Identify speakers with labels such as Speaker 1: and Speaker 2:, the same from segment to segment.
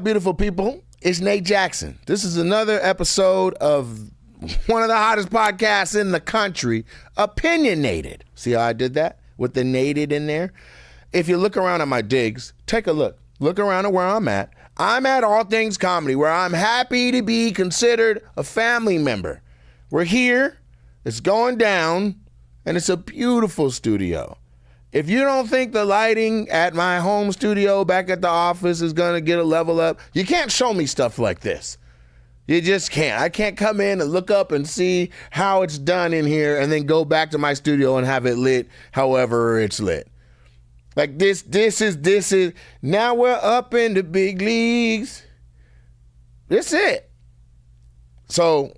Speaker 1: Beautiful people, it's Nate Jackson. This is another episode of one of the hottest podcasts in the country, OpinioNated. See how I did that with the nated in there? If you look around at my digs, take a look. Look around at where I'm at. I'm at All Things Comedy, where I'm happy to be considered a family member. We're here, it's going down, and it's a beautiful studio. If you don't think the lighting at my home studio back at the office is going to get a level up, you can't show me stuff like this. You just can't. I can't come in and look up and see how it's done in here and then go back to my studio and have it lit however it's lit. Like this is, now we're up in the big leagues. That's it. So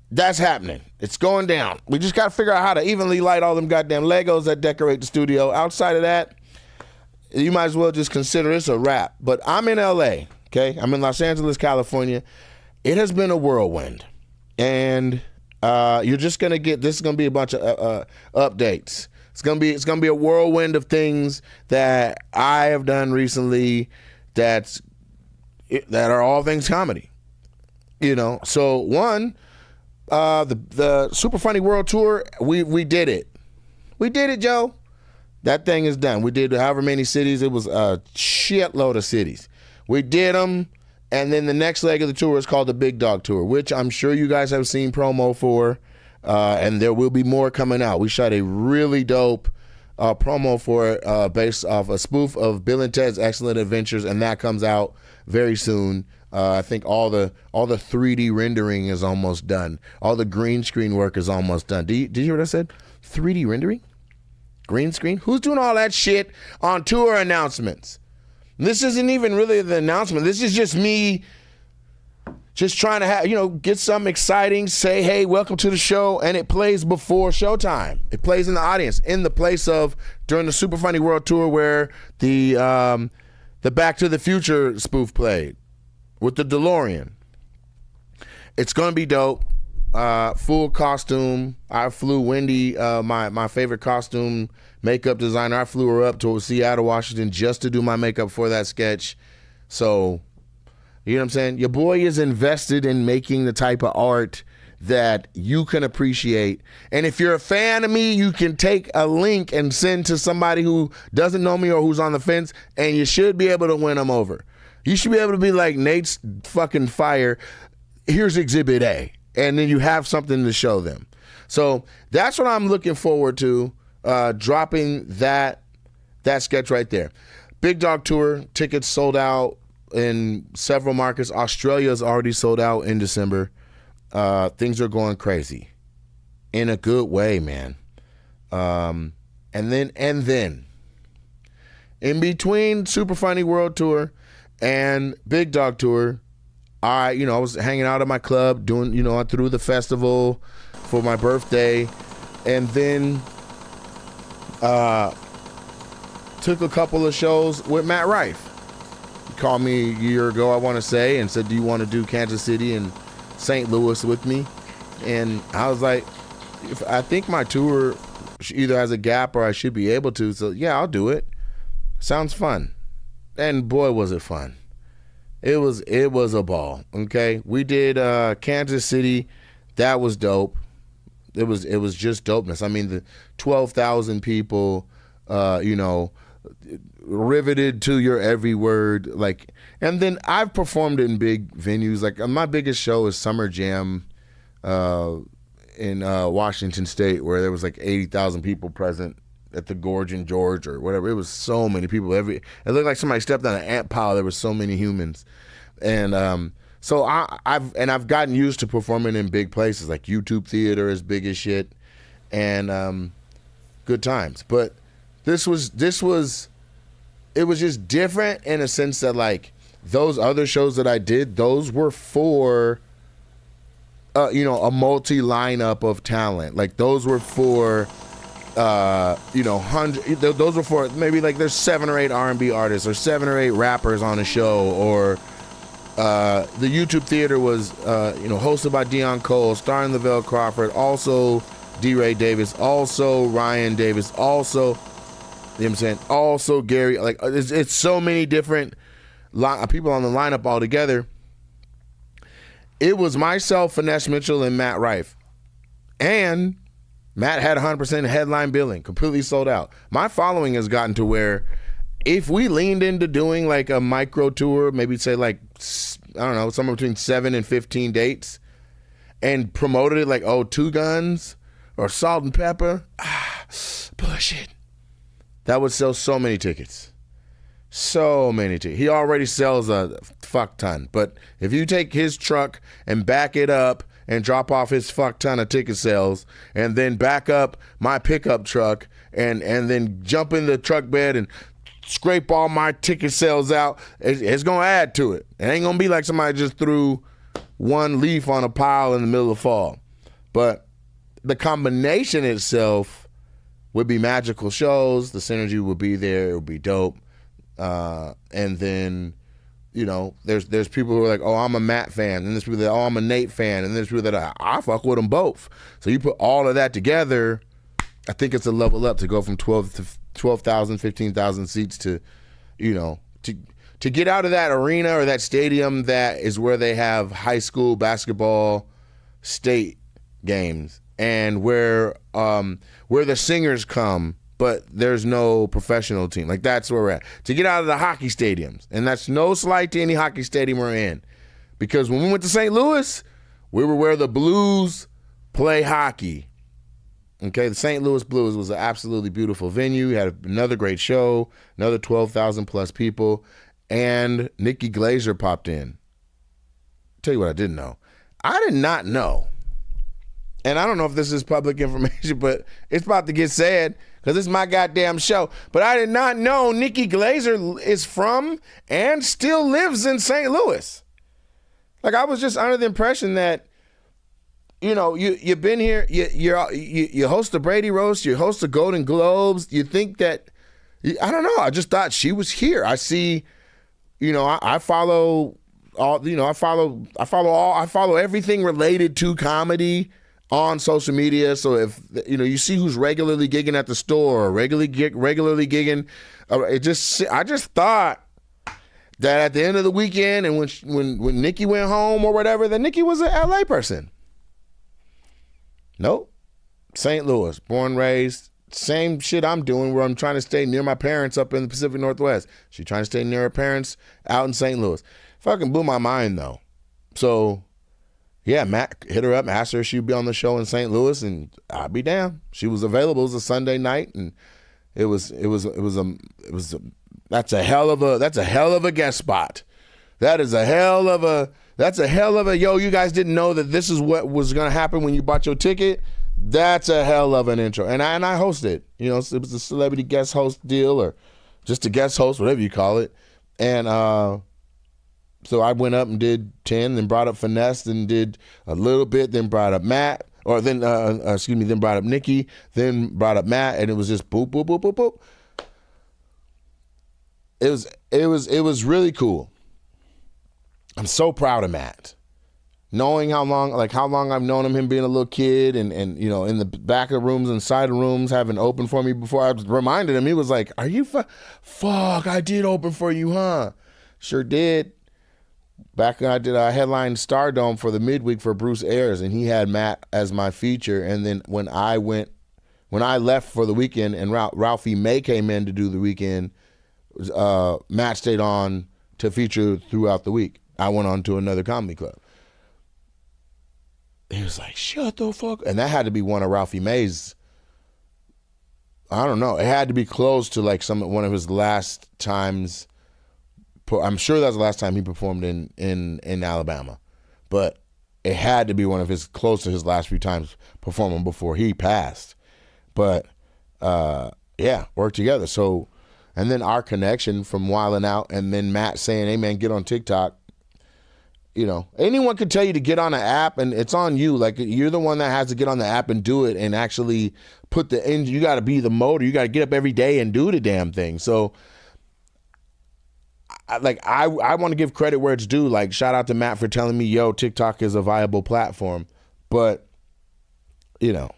Speaker 1: that's happening. It's going down. We just got to figure out how to evenly light all them goddamn Legos that decorate the studio. Outside of that, you might as well just consider this a wrap. But I'm in LA, okay? I'm in Los Angeles, California. It has been a whirlwind. And you're just going to get, this is going to be a bunch of updates. It's gonna be a whirlwind of things that I have done recently that are all things comedy. You know, so one, the Super Funny World Tour, we did it. We did it, Joe. That thing is done. We did however many cities. It was a shitload of cities. We did them, and then the next leg of the tour is called the Big Dog Tour, which I'm sure you guys have seen promo for. And there will be more coming out. We shot a really dope promo for it based off a spoof of Bill and Ted's Excellent Adventures, and that comes out very soon. I think all the 3D rendering is almost done. All the green screen work is almost done. Did you hear what I said? 3D rendering? Green screen? Who's doing all that shit on tour announcements? This isn't even really the announcement. This is just me just trying to get something exciting, say, hey, welcome to the show, and it plays before showtime. It plays in the audience, in the place of during the Super Funny World Tour where the Back to the Future spoof played with the DeLorean. It's gonna be dope. Full costume. I flew Wendy, my favorite costume makeup designer. I flew her up to Seattle, Washington, just to do my makeup for that sketch. So, you know what I'm saying? Your boy is invested in making the type of art that you can appreciate. And if you're a fan of me, you can take a link and send to somebody who doesn't know me or who's on the fence, and you should be able to win them over. You should be able to be like, Nate's fucking fire. Here's Exhibit A. And then you have something to show them. So that's what I'm looking forward to, dropping that sketch right there. Big Dog Tour, tickets sold out in several markets. Australia's already sold out in December. Things are going crazy in a good way, man. And then in between Super Funny World Tour and Big Dog Tour, I was hanging out at my club doing, I threw the festival for my birthday, and then took a couple of shows with Matt Rife. Called me a year ago, I want to say, and said, do you want to do Kansas City and St. Louis with me? And I was like, I think my tour either has a gap or I should be able to, so yeah, I'll do it. Sounds fun. And boy, was it fun. It was a ball, okay? We did Kansas City. That was dope. It was just dopeness. I mean, the 12,000 people, riveted to your every word, and then I've performed in big venues. Like my biggest show is Summer Jam in Washington State, where there was like 80,000 people present at the Gorge in George or whatever. It was so many people. It looked like somebody stepped on an ant pile. There were so many humans, and so I've gotten used to performing in big places. Like YouTube Theater is big as shit, and good times. But this was it was just different in a sense that, like, those other shows that I did, those were for a multi lineup of talent. Like those were for those were for maybe like there's 7 or 8 R&B artists or 7 or 8 rappers on a show, or the YouTube Theater was hosted by Deion Cole, starring Lavelle Crawford, also D. Ray Davis, also Ryan Davis, also, you know what I'm saying, also Gary. Like it's so many different people on the lineup all together. It was myself, Finesse Mitchell, and Matt Rife. And Matt had 100% headline billing, completely sold out. My following has gotten to where if we leaned into doing like a micro tour, maybe say like, I don't know, somewhere between 7 and 15 dates, and promoted it like, oh, Two Guns or Salt and Pepper, push it. That would sell so many tickets. So many tickets. He already sells a fuck ton. But if you take his truck and back it up and drop off his fuck ton of ticket sales, and then back up my pickup truck and then jump in the truck bed and scrape all my ticket sales out, it's going to add to it. It ain't going to be like somebody just threw one leaf on a pile in the middle of fall. But the combination itself would be magical shows. The synergy would be there. It would be dope. And then, you know, there's people who are like, oh, I'm a Matt fan. And there's people that, oh, I'm a Nate fan. And there's people that I fuck with them both. So you put all of that together, I think it's a level up to go from 12,000, 15,000 seats to, you know, to get out of that arena or that stadium that is where they have high school basketball state games and where the singers come, but there's no professional team. Like, that's where we're at. To get out of the hockey stadiums, and that's no slight to any hockey stadium we're in, because when we went to St. Louis, we were where the Blues play hockey. Okay, the St. Louis Blues was an absolutely beautiful venue. We had another great show, another 12,000 plus people, and Nikki Glazer popped in. Tell you what I didn't know. I did not know, and I don't know if this is public information, but it's about to get said because it's my goddamn show. But I did not know Nikki Glazer is from and still lives in St. Louis. Like, I was just under the impression that, you know, you've been here, you host the Brady Roast, you host the Golden Globes. You think that, I don't know. I just thought she was here. I see, you know, I follow all, you know, I follow everything related to comedy on social media. So if, you know, you see who's regularly gigging at the store, or regularly gigging, I just thought that at the end of the weekend and when Nikki went home or whatever, that Nikki was an LA person. Nope. St. Louis, born, raised, same shit I'm doing, where I'm trying to stay near my parents up in the Pacific Northwest. She's trying to stay near her parents out in St. Louis. Fucking blew my mind, though. So, yeah, Matt hit her up, asked her if she'd be on the show in St. Louis, and I'd be down. She was available. It was a Sunday night, and that's a hell of a guest spot. That's a hell of a, yo, you guys didn't know that this is what was going to happen when you bought your ticket. That's a hell of an intro. And I hosted, you know, it was a celebrity guest host deal, or just a guest host, whatever you call it. And so I went up and did 10, then brought up Finesse, then did a little bit, then brought up Matt, or then brought up Nikki, then brought up Matt, and it was just boop, boop, boop, boop, boop. It was really cool. I'm so proud of Matt. Knowing how long I've known him being a little kid, and you know, in the back of rooms and side of rooms, having opened for me before. I reminded him, he was like, are you fuck, I did open for you, huh? Sure did. Back when I did a headline Stardome for the midweek for Bruce Ayers, and he had Matt as my feature. And then when I left for the weekend and Ralphie May came in to do the weekend, Matt stayed on to feature throughout the week. I went on to another comedy club. He was like, shut the fuck. And that had to be one of Ralphie May's, I don't know. It had to be close to like one of his last times. I'm sure that's the last time he performed in Alabama. But it had to be one of his, close to his last few times performing before he passed. But yeah, worked together. So, and then our connection from Wildin' Out, and then Matt saying, hey man, get on TikTok. You know, anyone could tell you to get on an app, and it's on you. Like, you're the one that has to get on the app and do it, and actually put the engine. You got to be the motor. You got to get up every day and do the damn thing. So, I want to give credit where it's due. Like, shout out to Matt for telling me, yo, TikTok is a viable platform. But, you know,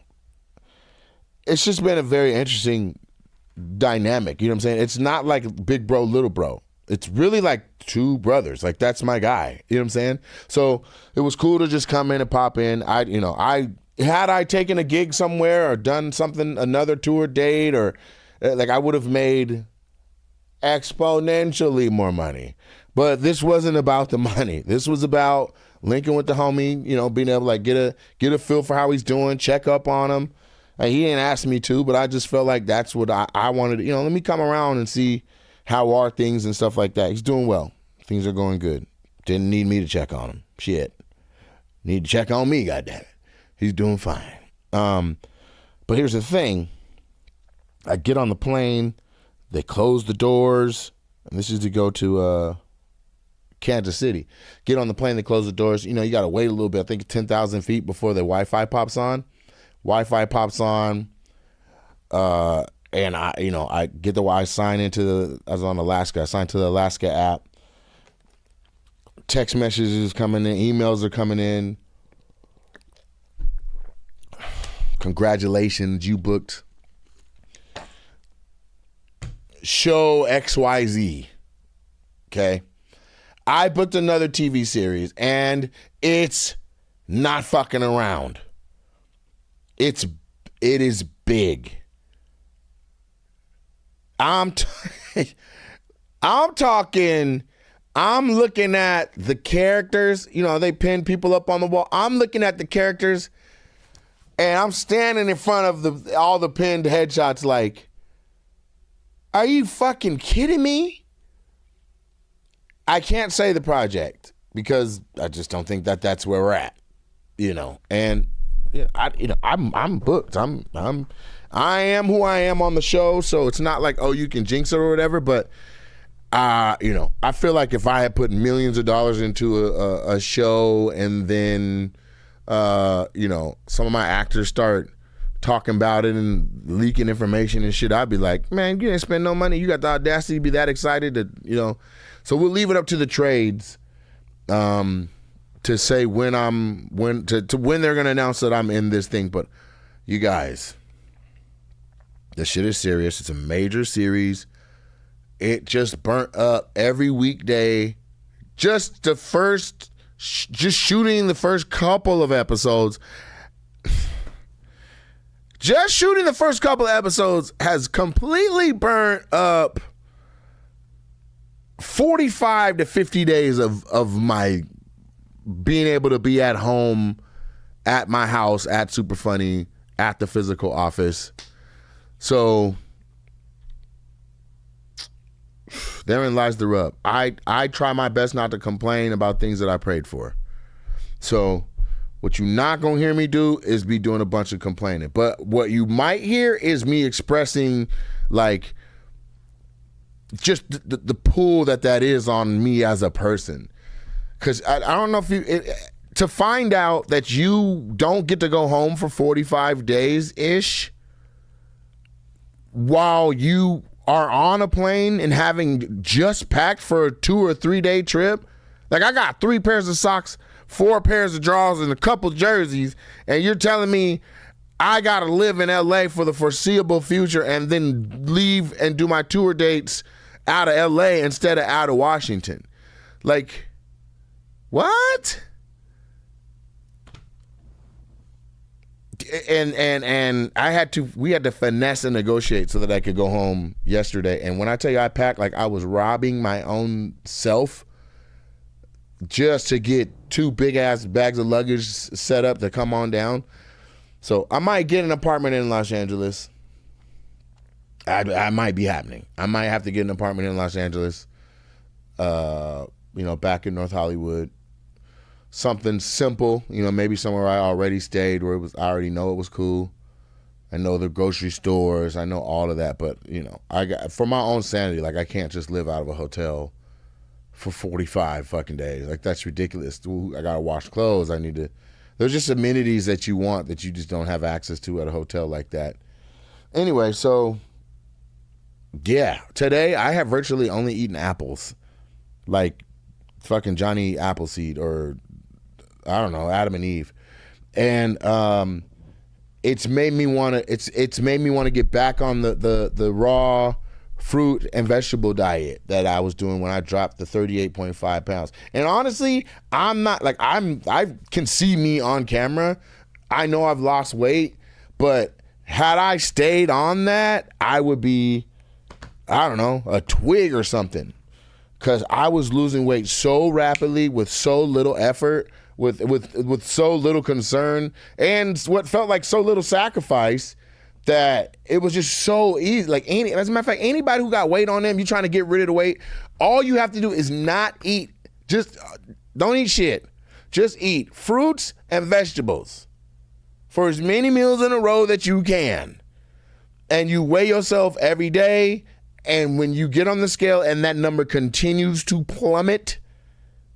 Speaker 1: it's just been a very interesting dynamic. You know what I'm saying? It's not like big bro, little bro. it's really like two brothers. Like, that's my guy. You know what I'm saying? So it was cool to just come in and pop in. Had I taken a gig somewhere or done something, another tour date, or like, I would have made exponentially more money. But this wasn't about the money. This was about linking with the homie, being able to like get a feel for how he's doing, check up on him. Like, he didn't ask me to, but I just felt like that's what I wanted to, let me come around and see how are things and stuff like that. He's doing well. Things are going good. Didn't need me to check on him. Shit. Need to check on me, goddammit. He's doing fine. But here's the thing. I get on the plane. They close the doors. And this is to go to Kansas City. Get on the plane. They close the doors. You got to wait a little bit. I think 10,000 feet before the Wi-Fi pops on. Wi-Fi pops on. And I get I sign into I was on Alaska. I signed to the Alaska app. Text messages coming in. Emails are coming in. Congratulations, you booked show XYZ. Okay. I booked another TV series and it's not fucking around. It is big. I'm talking, I'm looking at the characters, they pin people up on the wall. I'm looking at the characters and I'm standing in front of all the pinned headshots like, are you fucking kidding me? I can't say the project because I just don't think that's where we're at, and I'm booked. I am who I am on the show, so it's not like, oh, you can jinx it or whatever, but I feel like if I had put millions of dollars into a show and then some of my actors start talking about it and leaking information and shit, I'd be like, man, you didn't spend no money. You got the audacity to be that excited that, so we'll leave it up to the trades to say when they're going to announce that I'm in this thing. But you guys, this shit is serious. It's a major series. It just burnt up every weekday. Just shooting the first couple of episodes. Just shooting the first couple of episodes has completely burnt up 45 to 50 days of my being able to be at home, at my house, at Super Funny, at the physical office. So therein lies the rub. I try my best not to complain about things that I prayed for. So what you're not going to hear me do is be doing a bunch of complaining. But what you might hear is me expressing like just the pull that is on me as a person. Because I don't know if to find out that you don't get to go home for 45 days-ish while you are on a plane and having just packed for a 2 or 3 day trip. Like, I got 3 pairs of socks, 4 pairs of drawers, and a couple jerseys, and you're telling me I gotta live in LA for the foreseeable future and then leave and do my tour dates out of LA instead of out of Washington. Like, what? And we had to finesse and negotiate so that I could go home yesterday. And when I tell you I packed like I was robbing my own self just to get 2 big ass bags of luggage set up to come on down. So I might get an apartment in Los Angeles. I might be happening. I might have to get an apartment in Los Angeles, back in North Hollywood. Something simple, maybe somewhere I already stayed where I already know it was cool. I know the grocery stores. I know all of that. But, I got, for my own sanity, like, I can't just live out of a hotel for 45 fucking days. Like, that's ridiculous. I got to wash clothes. There's just amenities that you want that you just don't have access to at a hotel like that. Anyway, so, yeah. Today, I have virtually only eaten apples. Like, fucking Johnny Appleseed or, I don't know, Adam and Eve. And it's made me want to get back on the raw fruit and vegetable diet that I was doing when I dropped the 38.5 pounds. And honestly, I'm not like, I can see me on camera. I know I've lost weight, but had I stayed on that, I would be, I don't know, a twig or something. Because I was losing weight so rapidly with so little effort, with so little concern, and what felt like so little sacrifice, that it was just so easy. Like, as a matter of fact, anybody who got weight on them, you trying to get rid of the weight, all you have to do is not eat. Just don't eat shit. Just eat fruits and vegetables for as many meals in a row that you can. And you weigh yourself every day. And when you get on the scale and that number continues to plummet,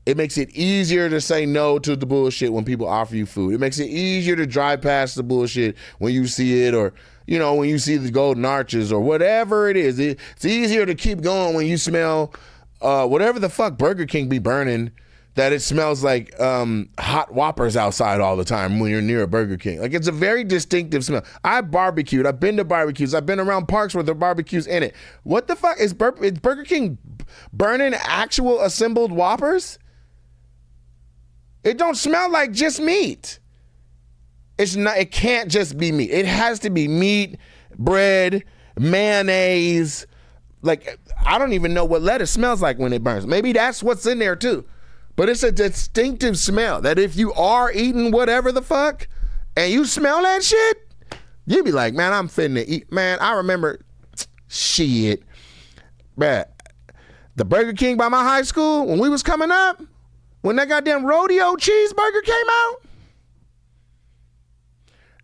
Speaker 1: it makes it easier to say no to the bullshit when people offer you food. It makes it easier to drive past the bullshit when you see it, or, you know, when you see the golden arches or whatever it is. It's easier to keep going when you smell whatever the fuck Burger King be burning, that it smells like hot Whoppers outside all the time when you're near a Burger King. Like, it's a very distinctive smell. I've barbecued. I've been to barbecues. I've been around parks where there are barbecues in it. What the fuck? Is Burger King burning actual assembled Whoppers? It don't smell like just meat. It's not. It can't just be meat. It has to be meat, bread, mayonnaise. Like, I don't even know what lettuce smells like when it burns. Maybe that's what's in there too. But it's a distinctive smell that if you are eating whatever the fuck and you smell that shit, you be like, man, I'm finna eat. Man, I remember, shit, bruh, the Burger King by my high school, when we was coming up, when that goddamn rodeo cheeseburger came out,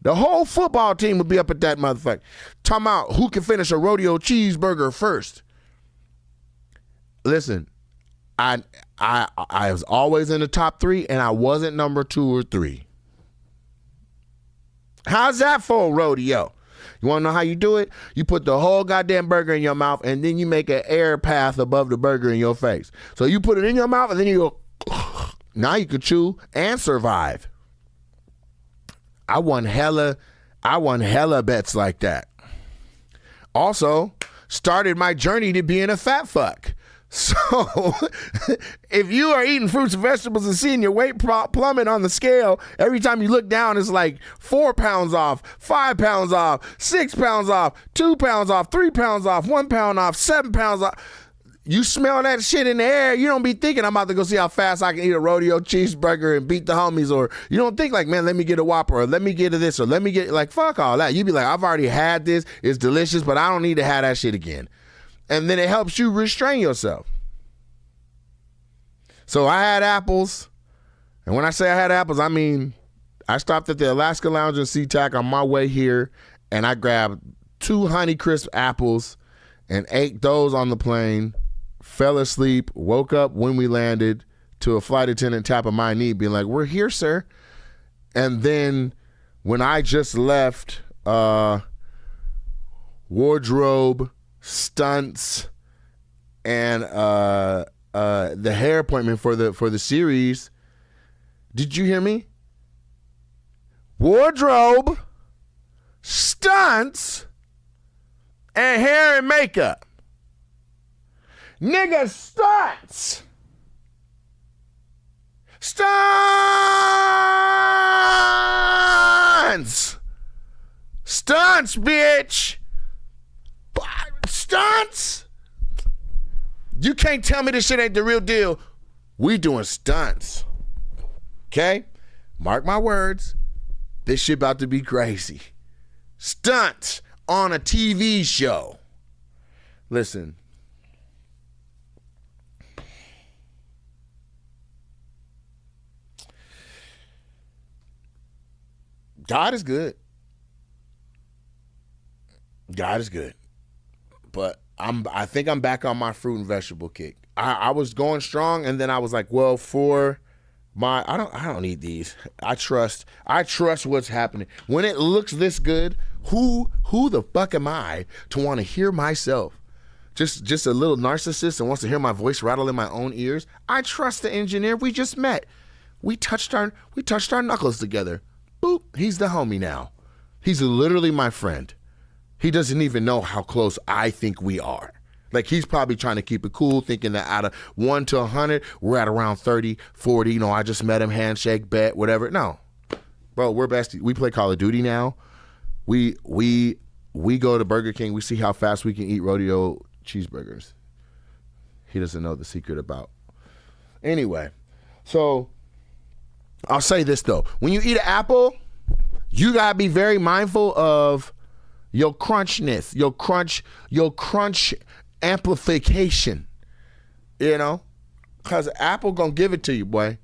Speaker 1: the whole football team would be up at that motherfucker talking about who can finish a rodeo cheeseburger first. Listen, I was always in the top 3, and I wasn't number 2 or 3. How's that for a rodeo? You want to know how you do it? You put the whole goddamn burger in your mouth, and then you make an air path above the burger in your face. So you put it in your mouth, and then you go, now you can chew and survive. I won hella bets like that. Also, started my journey to being a fat fuck. So if you are eating fruits and vegetables and seeing your weight plummet on the scale, every time you look down, it's like 4 pounds off, 5 pounds off, 6 pounds off, 2 pounds off, 3 pounds off, 1 pound off, 7 pounds off. You smell that shit in the air, you don't be thinking, I'm about to go see how fast I can eat a rodeo cheeseburger and beat the homies. Or you don't think like, man, let me get a Whopper, or let me get this, or let me get, like, fuck all that. You be like, I've already had this, it's delicious, but I don't need to have that shit again. And then it helps you restrain yourself. So I had apples. And when I say I had apples, I mean, I stopped at the Alaska Lounge in SeaTac on my way here, and I grabbed 2 Honeycrisp apples and ate those on the plane, fell asleep, woke up when we landed to a flight attendant tapping my knee, being like, we're here, sir. And then when I just left, wardrobe, stunts, and the hair appointment for the series. Did you hear me? Wardrobe, stunts, and hair and makeup. Nigga, stunts. Stunts. Stunts, bitch. Stunts. You can't tell me this shit ain't the real deal. We doing stunts. Okay? Mark my words. This shit about to be crazy. Stunts on a TV show. Listen. God is good. God is good. But I think I'm back on my fruit and vegetable kick. I was going strong, and then I was like, well, for my I don't need these. I trust what's happening. When it looks this good, who the fuck am I to want to hear myself? Just a little narcissist and wants to hear my voice rattle in my own ears. I trust the engineer we just met. We touched our knuckles together. Boop, he's the homie now. He's literally my friend. He doesn't even know how close I think we are. Like, he's probably trying to keep it cool, thinking that out of 1 to 100, we're at around 30, 40. You know, I just met him, handshake, bet, whatever. No. Bro, we're besties. We play Call of Duty now. We go to Burger King. We see how fast we can eat rodeo cheeseburgers. He doesn't know the secret about. Anyway, so I'll say this, though. When you eat an apple, you got to be very mindful of your crunchness, your crunch amplification, you know, because Apple gonna give it to you, boy.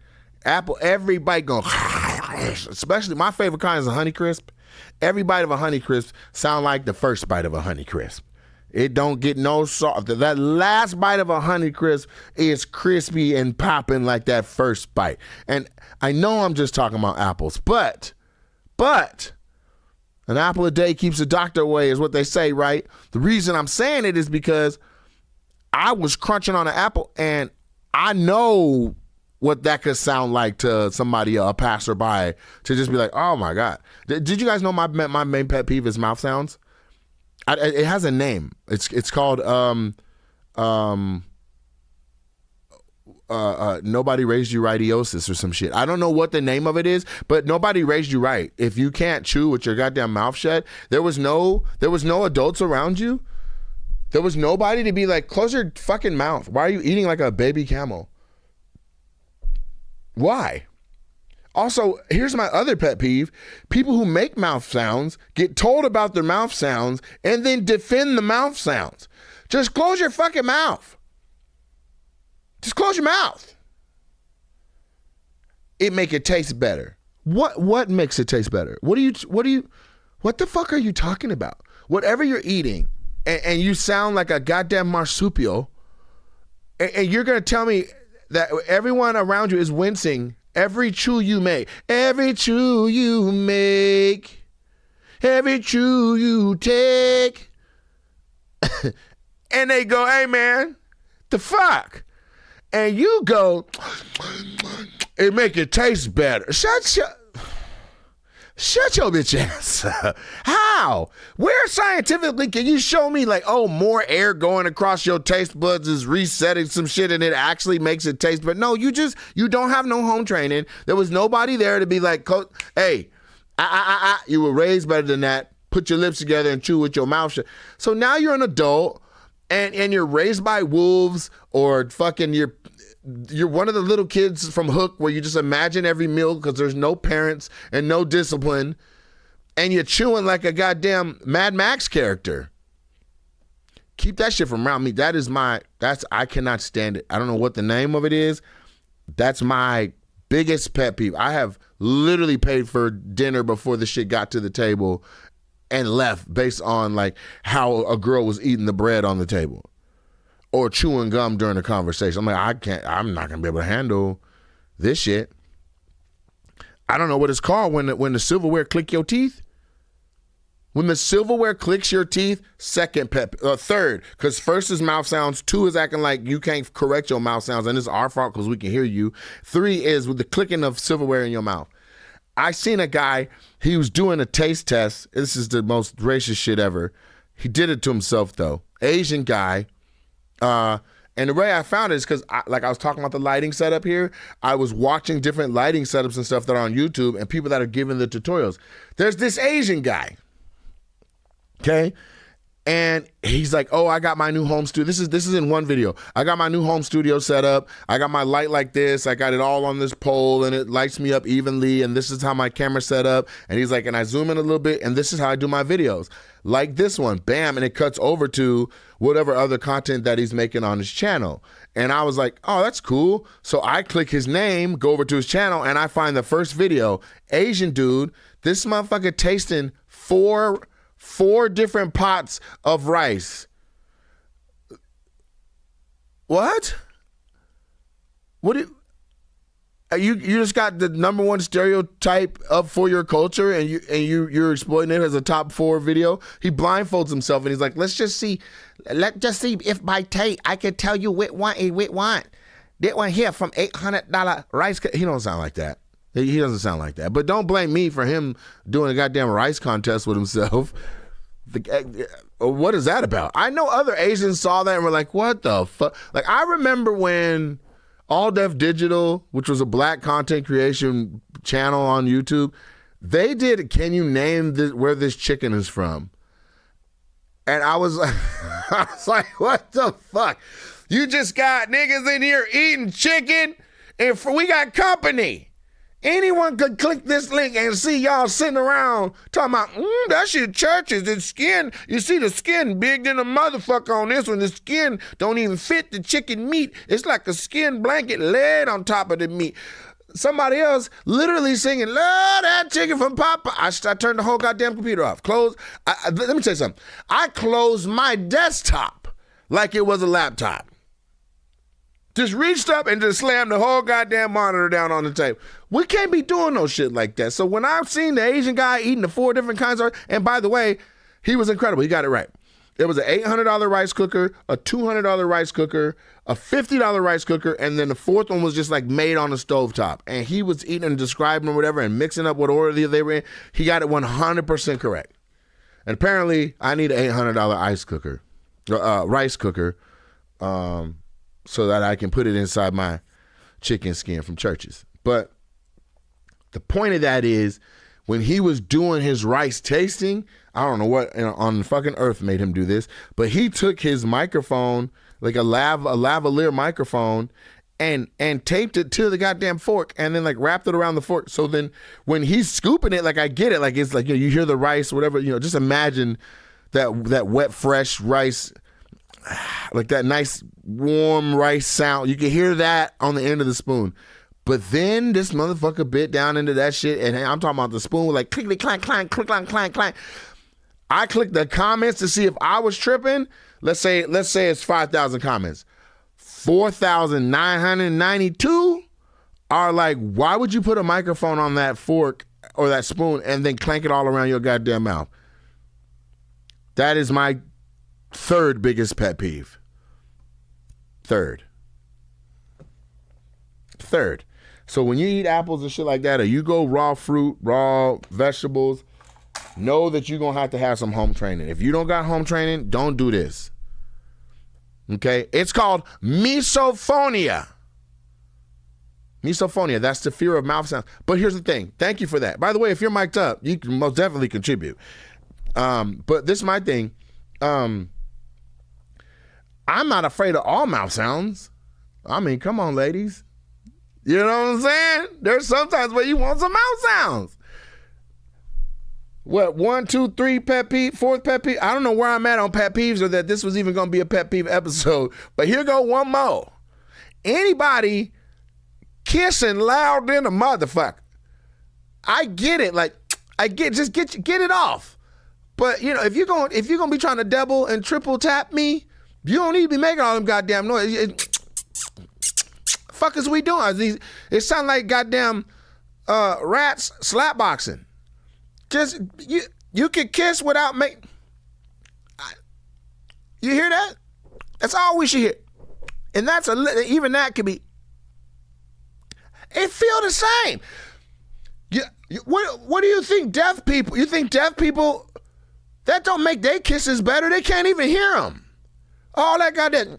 Speaker 1: Apple, every bite gonna, especially my favorite kind is a Honeycrisp. Every bite of a Honeycrisp sound like the first bite of a Honeycrisp. It don't get no soft. That last bite of a Honeycrisp is crispy and popping like that first bite. And I know I'm just talking about apples, but an apple a day keeps the doctor away is what they say, right? The reason I'm saying it is because I was crunching on an apple, and I know what that could sound like to somebody, a passerby, to just be like, oh my God. Did you guys know my main pet peeve is mouth sounds? It has a name. It's called nobody raised you rightiosis or some shit. I don't know what the name of it is, but nobody raised you right. If you can't chew with your goddamn mouth shut, there was no adults around you. There was nobody to be like, close your fucking mouth. Why are you eating like a baby camel? Why? Also, here's my other pet peeve. People who make mouth sounds get told about their mouth sounds and then defend the mouth sounds. Just close your fucking mouth. Just close your mouth. It make it taste better. What makes it taste better? What the fuck are you talking about? Whatever you're eating, and you sound like a goddamn marsupial, and you're gonna tell me that everyone around you is wincing every chew you make. Every chew you make, every chew you take. And they go, hey man, the fuck? And you go, it make it taste better. Shut your bitch ass up. How? Where scientifically can you show me like, oh, more air going across your taste buds is resetting some shit and it actually makes it taste better? No, you don't have no home training. There was nobody there to be like, hey, you were raised better than that. Put your lips together and chew with your mouth shut. So now you're an adult and you're raised by wolves, or fucking you're one of the little kids from Hook where you just imagine every meal because there's no parents and no discipline, and you're chewing like a goddamn Mad Max character. Keep that shit from around me. I cannot stand it. I don't know what the name of it is. That's my biggest pet peeve. I have literally paid for dinner before the shit got to the table and left based on like how a girl was eating the bread on the table or chewing gum during a conversation. I'm like, I'm not gonna be able to handle this shit. I don't know what it's called when the silverware click your teeth. When the silverware clicks your teeth, third, because first is mouth sounds, 2 is acting like you can't correct your mouth sounds, and it's our fault because we can hear you. 3 is with the clicking of silverware in your mouth. I seen a guy, he was doing a taste test. This is the most racist shit ever. He did it to himself though. Asian guy. And the way I found it is because I was talking about the lighting setup here. I was watching different lighting setups and stuff that are on YouTube and people that are giving the tutorials. There's this Asian guy. Okay. And he's like, oh, I got my new home studio. This is in one video. I got my new home studio set up. I got my light like this. I got it all on this pole and it lights me up evenly. And this is how my camera's set up. And he's like, and I zoom in a little bit and this is how I do my videos. Like this one, bam. And it cuts over to whatever other content that he's making on his channel. And I was like, oh, that's cool. So I click his name, go over to his channel, and I find the first video. Asian dude, this motherfucker tasting four different pots of rice. What? You just got the number one stereotype up for your culture and you're exploiting it as a top 4 video? He blindfolds himself and he's like, let's just see if by taste I can tell you which one. That one here from $800 rice. He don't sound like that. He doesn't sound like that. But don't blame me for him doing a goddamn rice contest with himself. what is that about? I know other Asians saw that and were like, what the fuck? Like, I remember when All Def Digital, which was a black content creation channel on YouTube, they did, can you name where this chicken is from? And I was like, what the fuck? You just got niggas in here eating chicken, and we got company. Anyone could click this link and see y'all sitting around talking about, that shit churches, the skin, you see the skin big than a motherfucker on this one. The skin don't even fit the chicken meat. It's like a skin blanket laid on top of the meat. Somebody else literally singing, love that chicken from Papa. I turned the whole goddamn computer off. Let me tell you something. I closed my desktop like it was a laptop. Just reached up and just slammed the whole goddamn monitor down on the table. We can't be doing no shit like that. So when I've seen the Asian guy eating the 4 different kinds of, and by the way, he was incredible. He got it right. It was an $800 rice cooker, a $200 rice cooker, a $50 rice cooker, and then the fourth one was just like made on a stovetop. And he was eating and describing or whatever and mixing up what order they were in. He got it 100% correct. And apparently, I need an $800 rice cooker, so that I can put it inside my chicken skin from Churches. But the point of that is, when he was doing his rice tasting, I don't know what on fucking earth made him do this, but he took his microphone, like a lavalier microphone, and taped it to the goddamn fork, and then like wrapped it around the fork. So then when he's scooping it, like I get it, like it's like, you hear the rice, whatever, just imagine that wet, fresh rice, like that nice warm rice sound. You can hear that on the end of the spoon. But then this motherfucker bit down into that shit, and I'm talking about the spoon with like clickety clank clank, click clank clank clank. I clicked the comments to see if I was tripping. Let's say it's 5,000 comments. 4,992 are like, why would you put a microphone on that fork or that spoon and then clank it all around your goddamn mouth? That is my third biggest pet peeve. Third. So when you eat apples and shit like that, or you go raw fruit, raw vegetables, know that you're going to have some home training. If you don't got home training, don't do this. Okay? It's called misophonia. Misophonia, that's the fear of mouth sounds. But here's the thing. Thank you for that. By the way, if you're mic'd up, you can most definitely contribute. But this is my thing. I'm not afraid of all mouth sounds. I mean, come on, ladies. You know what I'm saying? There's sometimes where you want some mouth sounds. What, 1, 2, 3 pet peeve, 4th pet peeve? I don't know where I'm at on pet peeves or that this was even going to be a pet peeve episode, but here go one more. Anybody kissing loud than a motherfucker. I get it. Like, just get it off. But, if you're going to be trying to double and triple tap me, you don't need to be making all them goddamn noise. Fuck is we doing? It sound like goddamn rats slap boxing. Just you can kiss without make. You hear that? That's all we should hear. And that's even that could be. It feel the same. What do you think deaf people? You think deaf people that don't make their kisses better? They can't even hear them. All that goddamn.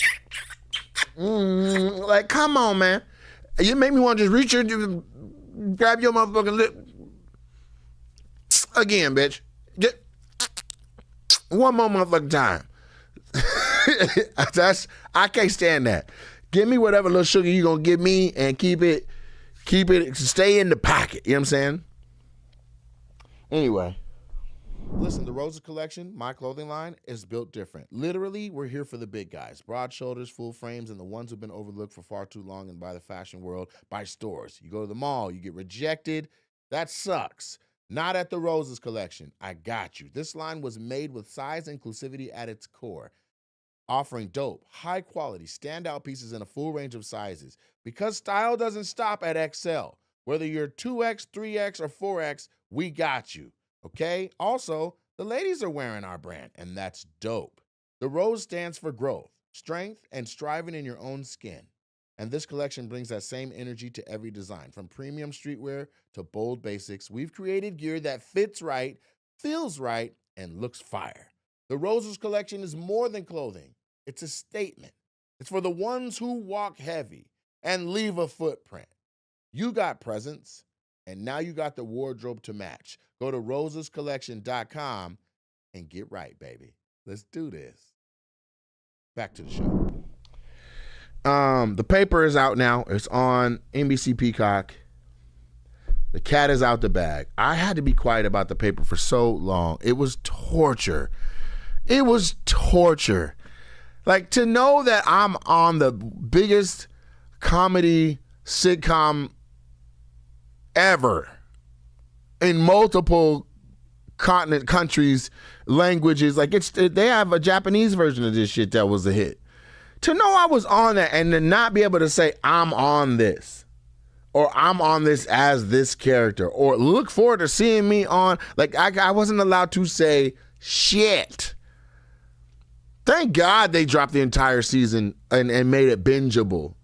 Speaker 1: Like, come on, man. You make me want to just reach your, grab your motherfucking lip. Again, bitch. Just one more motherfucking time. I can't stand that. Give me whatever little sugar you gonna give me and keep it, stay in the pocket. You know what I'm saying? Anyway. Listen, the Roses collection, my clothing line, is built different. Literally, we're here for the big guys. Broad shoulders, full frames, and the ones who've been overlooked for far too long and by the fashion world, by stores. You go to the mall, you get rejected. That sucks. Not at the Roses collection. I got you. This line was made with size inclusivity at its core, offering dope, high quality, standout pieces in a full range of sizes. Because style doesn't stop at XL. Whether you're 2X, 3X, or 4X, we got you. Okay? Also, the ladies are wearing our brand, and that's dope. The Rose stands for growth, strength, and striving in your own skin. And this collection brings that same energy to every design. From premium streetwear to bold basics, we've created gear that fits right, feels right, and looks fire. The Roses collection is more than clothing. It's a statement. It's for the ones who walk heavy and leave a footprint. You got presents, and now you got the wardrobe to match. Go to rosescollection.com and get right, baby. Let's do this. Back to the show. The paper is out now. It's on NBC Peacock. The cat is out the bag. I had to be quiet about the paper for so long. It was torture. It was torture. Like, to know that I'm on the biggest comedy sitcom ever in multiple countries, languages. Like, they have a Japanese version of this shit that was a hit. To know I was on that and to not be able to say, I'm on this, or I'm on this as this character, or look forward to seeing me on, like, I wasn't allowed to say shit. Thank God they dropped the entire season and made it bingeable,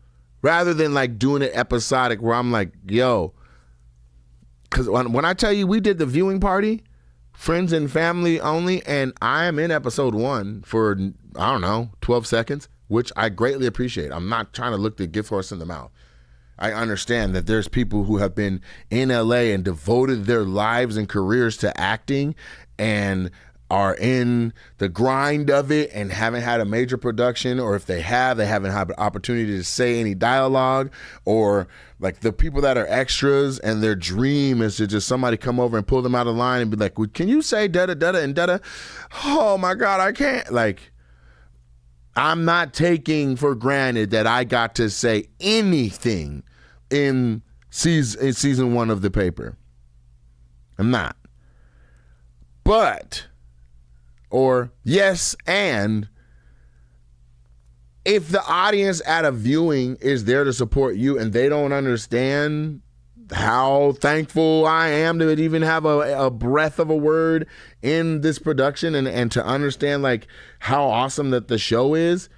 Speaker 1: rather than like doing it episodic where I'm like, yo, because when I tell you we did the viewing party, friends and family only, and I am in episode 1 for, I don't know, 12 seconds, which I greatly appreciate. I'm not trying to look the gift horse in the mouth. I understand that there's people who have been in LA and devoted their lives and careers to acting and are in the grind of it and haven't had a major production, or if they haven't had an opportunity to say any dialogue, or like the people that are extras and their dream is to just somebody come over and pull them out of line and be like, well, can you say da-da-da-da and da-da? Oh my God, I can't. Like, I'm not taking for granted that I got to say anything in season 1 of the paper. I'm not. But, or yes, and if the audience at a viewing is there to support you and they don't understand how thankful I am to even have a breath of a word in this production and to understand like how awesome that the show is,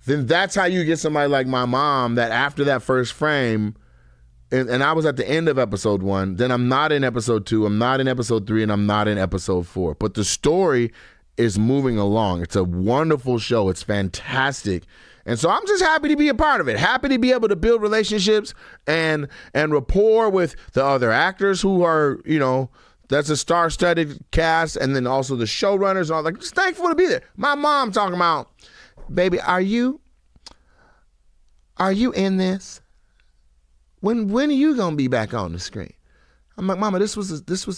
Speaker 1: then that's how you get somebody like my mom that after that first frame, and I was at the end of episode 1, then I'm not in episode 2, I'm not in episode 3, and I'm not in episode 4. But the story is moving along. It's a wonderful show. It's fantastic. And so I'm just happy to be a part of it. Happy to be able to build relationships and rapport with the other actors who are, you know, that's a star-studded cast, and then also the showrunners and all that. Just thankful to be there. My mom talking about, baby, are you in this? When are you gonna be back on the screen? I'm like, Mama, this was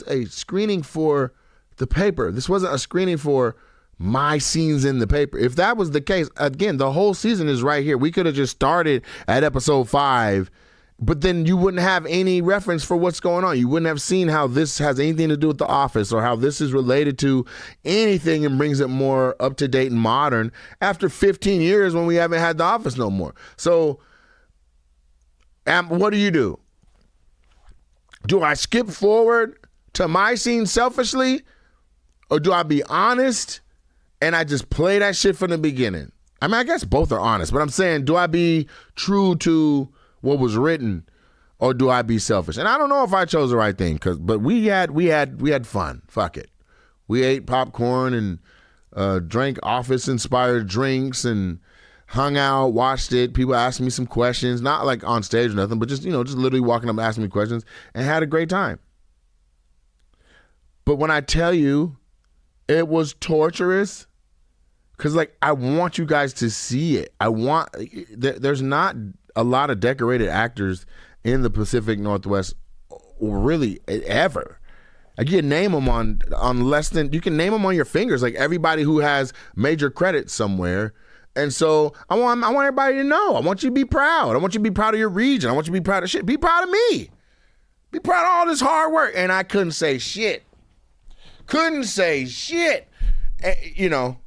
Speaker 1: a screening for the paper. This wasn't a screening for my scenes in the paper. If that was the case, again, the whole season is right here. We could have just started at episode 5, but then you wouldn't have any reference for what's going on. You wouldn't have seen how this has anything to do with The Office or how this is related to anything and brings it more up to date and modern after 15 years when we haven't had The Office no more. So, what do? Do I skip forward to my scene selfishly, or do I be honest and I just play that shit from the beginning? I mean, I guess both are honest, but I'm saying, do I be true to what was written, or do I be selfish? And I don't know if I chose the right thing, but we had fun. Fuck it. We ate popcorn and drank Office-inspired drinks and hung out, watched it. People asked me some questions, not like on stage or nothing, but just, you know, just literally walking up and asking me questions, and had a great time. But when I tell you it was torturous, because like I want you guys to see it. There's not a lot of decorated actors in the Pacific Northwest, or really ever. Like, you can name them on less than, you can name them on your fingers, like everybody who has major credits somewhere. And so I want everybody to know. I want you to be proud. I want you to be proud of your region. I want you to be proud of shit. Be proud of me. Be proud of all this hard work. And I couldn't say shit. You know.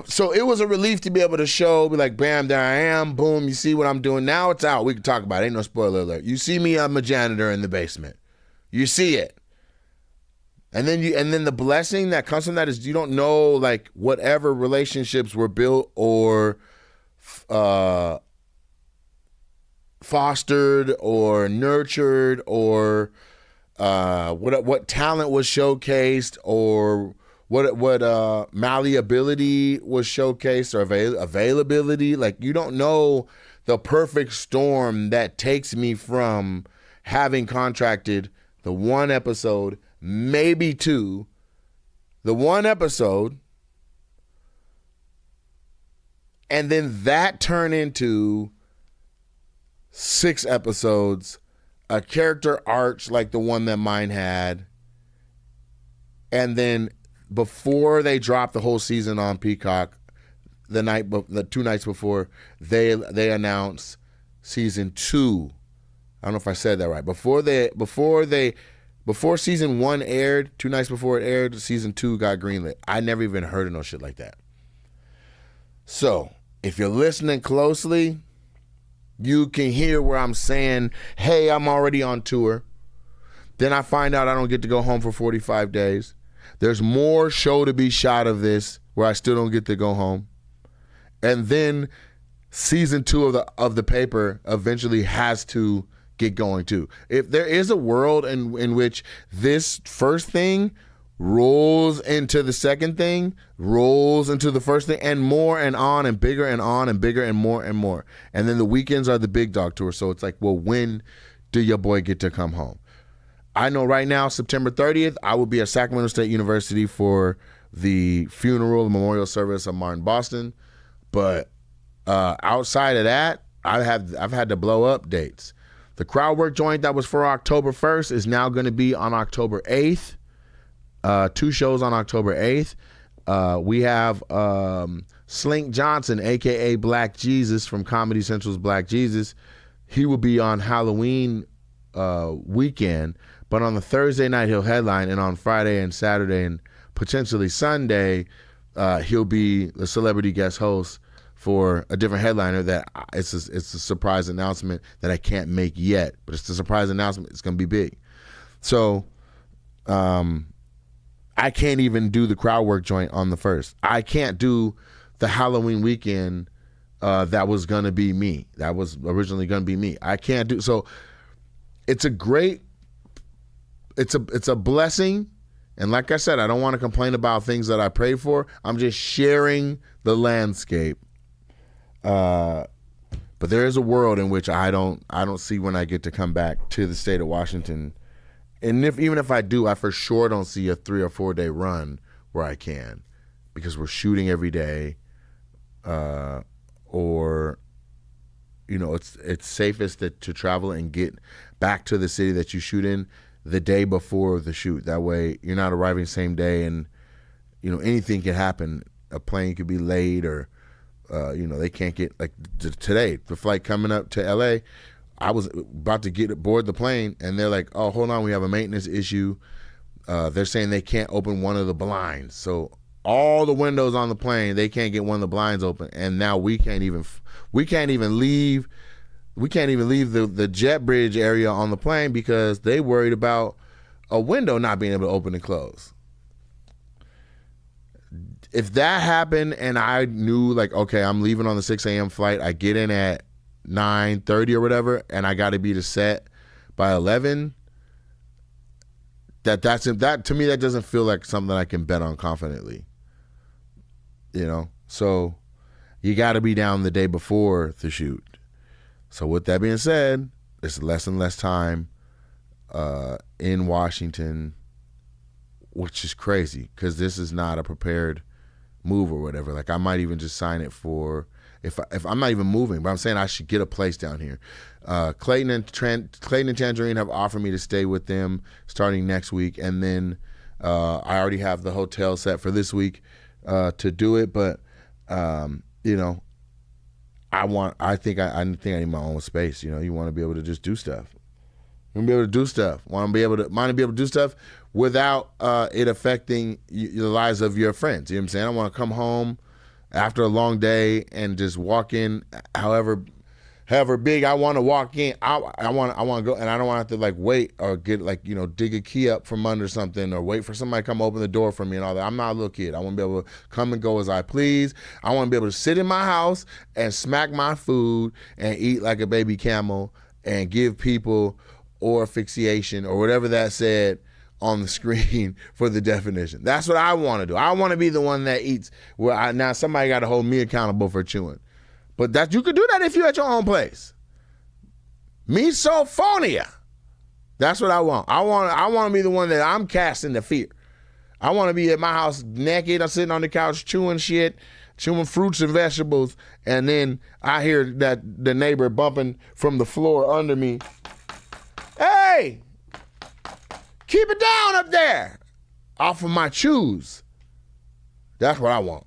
Speaker 1: So it was a relief to be able to show, be like, bam, there I am. Boom, you see what I'm doing. Now it's out. We can talk about it. Ain't no spoiler alert. You see me, I'm a janitor in the basement. You see it. And then the blessing that comes from that is you don't know, like, whatever relationships were built or fostered or nurtured, or what talent was showcased, or what malleability was showcased, or availability. Like, you don't know the perfect storm that takes me from having contracted the one episode, maybe two, the one episode, and then that turn into 6 episodes, a character arch like the one that mine had, and then before they drop the whole season on Peacock, the 2 nights before, they announce season 2. I don't know if I said that right. Before season 1 aired, 2 nights before it aired, season 2 got greenlit. I never even heard of no shit like that. So, if you're listening closely, you can hear where I'm saying, hey, I'm already on tour. Then I find out I don't get to go home for 45 days. There's more show to be shot of this where I still don't get to go home. And then season 2 of the paper eventually has to get going too. If there is a world in which this first thing rolls into the second thing, rolls into the first thing, and more and on and bigger and on and bigger and more and more. And then the weekends are the big dog tour. So it's like, well, when do your boy get to come home? I know right now, September 30th, I will be at Sacramento State University for the funeral, the memorial service of Martin Boston. But outside of that, I've had to blow up dates. The crowd work joint that was for October 1st is now going to be on October 8th. 2 shows on October 8th. We have Slink Johnson, a.k.a. Black Jesus from Comedy Central's Black Jesus. He will be on Halloween weekend, but on the Thursday night he'll headline, and on Friday and Saturday and potentially Sunday he'll be the celebrity guest host for a different headliner that it's a surprise announcement that I can't make yet, but it's a surprise announcement. It's going to be big. So I can't even do the crowd work joint on the 1st. I can't do the Halloween weekend that was going to be me. That was originally going to be me. I can't do. So it's a blessing. And like I said, I don't want to complain about things that I prayed for. I'm just sharing the landscape. But there is a world in which I don't see when I get to come back to the state of Washington. And even if I do, I for sure don't see a 3 or 4 day run where I can, because we're shooting every day, or it's safest to travel and get back to the city that you shoot in the day before the shoot. That way you're not arriving same day, and anything can happen. A plane could be late, or they can't get, like today, the flight coming up to LA. I was about to board the plane, and they're like, oh, hold on, we have a maintenance issue. They're saying they can't open one of the blinds. So all the windows on the plane, they can't get one of the blinds open. And now we can't even leave the jet bridge area on the plane because they worried about a window not being able to open and close. If that happened and I knew, like, okay, I'm leaving on the 6 a.m. flight, I get in at 9:30 or whatever, and I got to be to set by 11, that to me, that doesn't feel like something I can bet on confidently. So you got to be down the day before the shoot. So with that being said, it's less and less time in Washington, which is crazy because this is not a prepared move or whatever. Like, I might even just sign it for, if I'm not even moving, but I'm saying I should get a place down here. Clayton and Tangerine have offered me to stay with them starting next week, and then I already have the hotel set for this week to do it. But I think I need my own space. You want to be able to just do stuff. You want to be able to do stuff. Want to be able to do stuff without it affecting the lives of your friends. You know what I'm saying? I want to come home after a long day and just walk in, however big I want to walk in. I want to go, and I don't want to have to like wait or get dig a key up from under something or wait for somebody to come open the door for me and all that. I'm not a little kid. I want to be able to come and go as I please. I want to be able to sit in my house and smack my food and eat like a baby camel and give people or asphyxiation or whatever that said on the screen for the definition. That's what I want to do. I want to be the one that eats. Well, now somebody got to hold me accountable for chewing. But that you could do that if you're at your own place. Misophonia. That's what I want. I want to be the one that I'm casting the fear. I want to be at my house naked. I'm sitting on the couch chewing shit, chewing fruits and vegetables, and then I hear that the neighbor bumping from the floor under me. Hey, keep it down up there. Off of my shoes. That's what I want.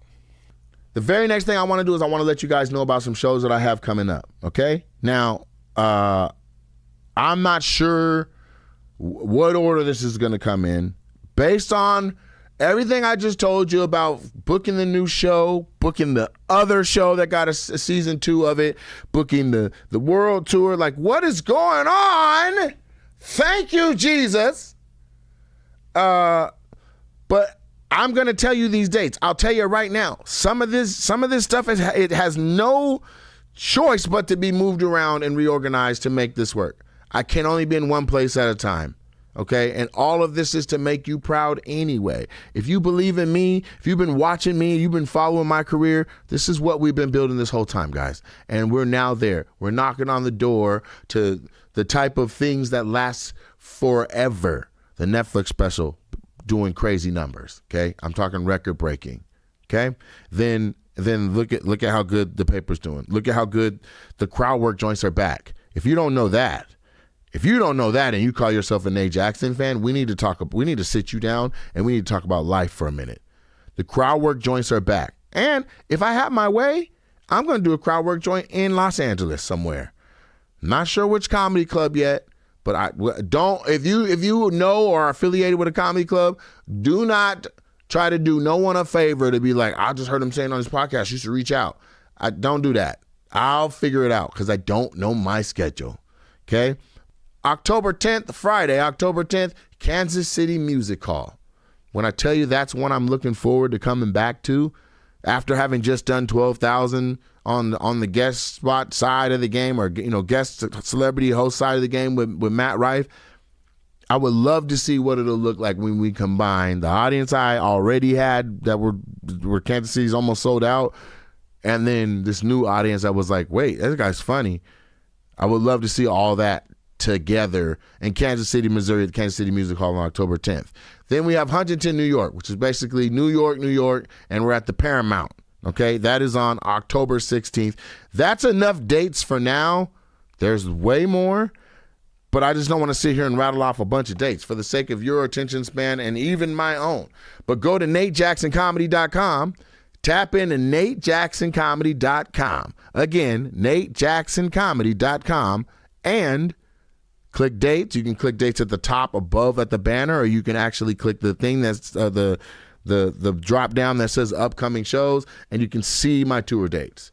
Speaker 1: The very next thing I want to do is I want to let you guys know about some shows that I have coming up, okay? Now, I'm not sure what order this is going to come in. Based on everything I just told you about booking the new show, booking the other show that got a season 2 of it, booking the world tour, like what is going on? Thank you, Jesus. But I'm going to tell you these dates. I'll tell you right now. Some of this stuff it has no choice but to be moved around and reorganized to make this work. I can only be in one place at a time. Okay? And all of this is to make you proud anyway. If you believe in me, if you've been watching me, you've been following my career, this is what we've been building this whole time, guys. And we're now there. We're knocking on the door to the type of things that last forever. The Netflix special doing crazy numbers, okay? I'm talking record breaking, okay? Then look at how good the paper's doing. Look at how good the crowd work joints are back. If you don't know that and you call yourself a Nate Jackson fan, we need to sit you down and we need to talk about life for a minute. The crowd work joints are back. And if I have my way, I'm going to do a crowd work joint in Los Angeles somewhere. Not sure which comedy club yet. But if you know or are affiliated with a comedy club, do not try to do no one a favor to be like, I just heard him saying on his podcast, you should reach out. I don't do that. I'll figure it out because I don't know my schedule. Okay. Friday, October 10th, Kansas City Music Hall. When I tell you that's one I'm looking forward to coming back to after having just done 12,000 on the guest spot side of the game, or guest celebrity host side of the game with Matt Rife. I would love to see what it'll look like when we combine the audience I already had that were Kansas City's almost sold out, and then this new audience that was like, wait, that guy's funny. I would love to see all that together in Kansas City, Missouri, at the Kansas City Music Hall on October 10th. Then we have Huntington, New York, which is basically New York, and we're at the Paramount. Okay, that is on October 16th. That's enough dates for now. There's way more, but I just don't want to sit here and rattle off a bunch of dates for the sake of your attention span and even my own. But go to NateJacksonComedy.com, tap into NateJacksonComedy.com. Again, NateJacksonComedy.com, and click dates. You can click dates at the top above at the banner, or you can actually click the thing that's the drop down that says upcoming shows, and you can see my tour dates.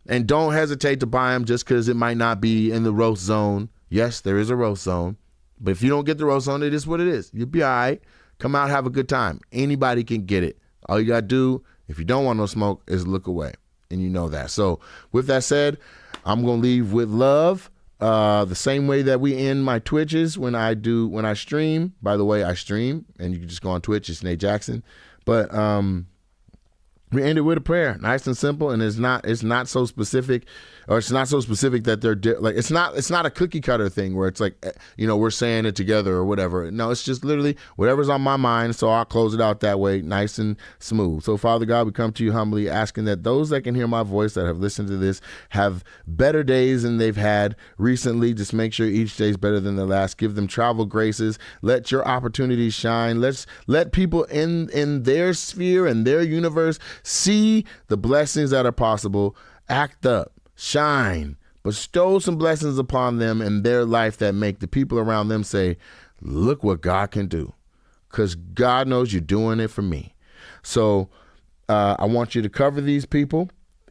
Speaker 1: And don't hesitate to buy them just because it might not be in the roast zone. Yes, there is a roast zone, but if you don't get the roast zone, it is what it is. You'll be all right. Come out, have a good time. Anybody can get it. All you got to do, if you don't want no smoke, is look away, and you know that. So with that said, I'm going to leave with love. The same way that we end my Twitches when I stream. By the way, I stream, and you can just go on Twitch. It's Nate Jackson. But we end it with a prayer, nice and simple, and it's not so specific, or it's not so specific that they're like it's not a cookie cutter thing where it's like we're saying it together or whatever. No, it's just literally whatever's on my mind. So I'll close it out that way, nice and smooth. So Father God, we come to you humbly, asking that those that can hear my voice, that have listened to this, have better days than they've had recently. Just make sure each day is better than the last. Give them travel graces. Let your opportunities shine. Let people in their sphere and their universe see the blessings that are possible. Act up, shine, bestow some blessings upon them in their life that make the people around them say, look what God can do, because God knows you're doing it for me. So I want you to cover these people,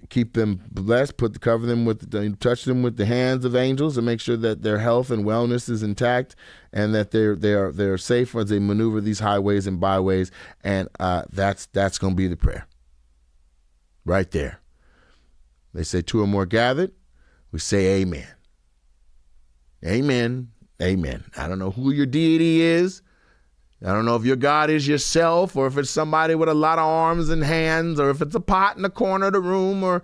Speaker 1: keep them blessed, touch them with the hands of angels, and make sure that their health and wellness is intact, and that they're safe as they maneuver these highways and byways. And that's going to be the prayer right there. They say 2 or more gathered, we say amen. Amen. Amen. I don't know who your deity is. I don't know if your God is yourself, or if it's somebody with a lot of arms and hands, or if it's a pot in the corner of the room, or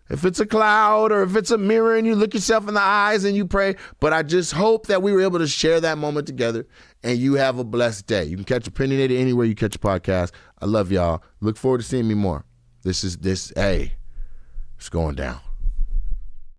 Speaker 1: if it's a cloud, or if it's a mirror and you look yourself in the eyes and you pray. But I just hope that we were able to share that moment together, and you have a blessed day. You can catch Opinionated anywhere you catch a podcast. I love y'all. Look forward to seeing me more. Hey, it's going down.